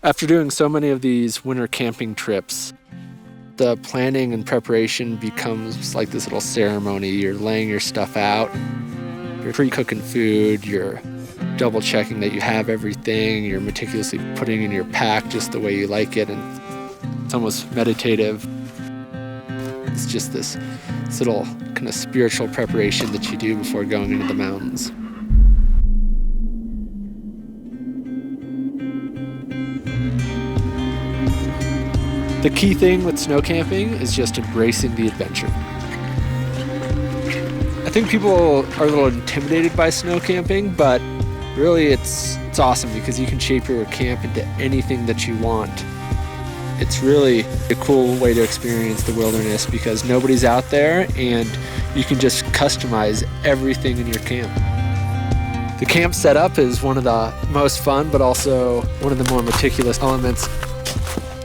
After doing so many of these winter camping trips, the planning and preparation becomes like this little ceremony. You're laying your stuff out, you're pre-cooking food, you're double checking that you have everything, you're meticulously putting in your pack just the way you like it, and it's almost meditative. It's just this little kind of spiritual preparation that you do before going into the mountains. The key thing with snow camping is just embracing the adventure. I think people are a little intimidated by snow camping, but really it's awesome because you can shape your camp into anything that you want. It's really a cool way to experience the wilderness because nobody's out there and you can just customize everything in your camp. The camp setup is one of the most fun, but also one of the more meticulous elements.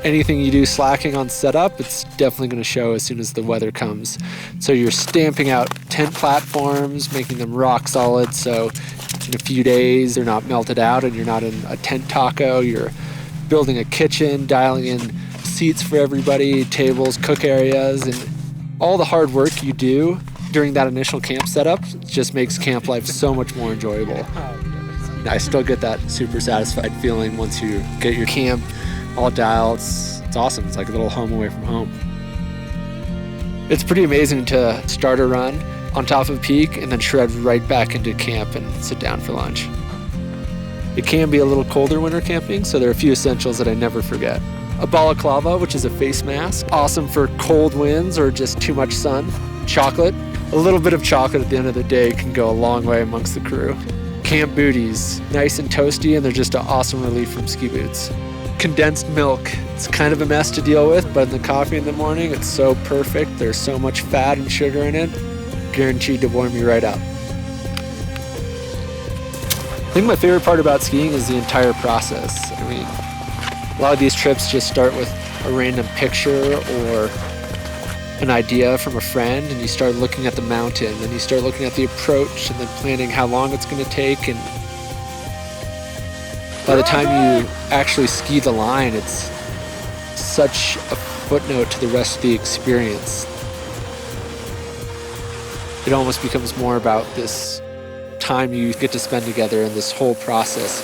Anything you do slacking on setup, it's definitely going to show as soon as the weather comes. So you're stamping out tent platforms, making them rock solid, so in a few days they're not melted out and you're not in a tent taco. You're building a kitchen, dialing in seats for everybody, tables, cook areas, and all the hard work you do during that initial camp setup just makes camp life so much more enjoyable. I still get that super satisfied feeling once you get your camp all dialed. It's awesome. It's like a little home away from home. It's pretty amazing to start a run on top of a peak and then shred right back into camp and sit down for lunch. It can be a little colder winter camping, so there are a few essentials that I never forget. A balaclava, which is a face mask, awesome for cold winds or just too much sun. Chocolate. A little bit of chocolate at the end of the day can go a long way amongst the crew. Camp booties, nice and toasty, and they're just an awesome relief from ski boots. Condensed milk. It's kind of a mess to deal with, but in the coffee in the morning, it's so perfect. There's so much fat and sugar in it. Guaranteed to warm you right up. I think my favorite part about skiing is the entire process. I mean, a lot of these trips just start with a random picture or an idea from a friend, and you start looking at the mountain, and you start looking at the approach, and then planning how long it's going to take, and by the time you actually ski the line, it's such a footnote to the rest of the experience. It almost becomes more about this time you get to spend together in this whole process.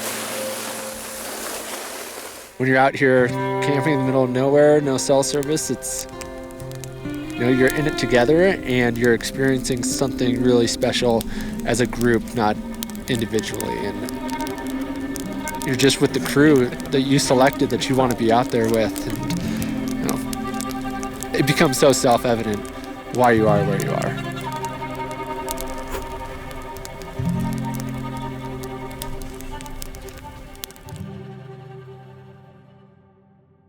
When you're out here camping in the middle of nowhere, no cell service, it's, you're in it together and you're experiencing something really special as a group, not individually. And you're just with the crew that you selected that you want to be out there with. And it becomes so self-evident why you are where you are.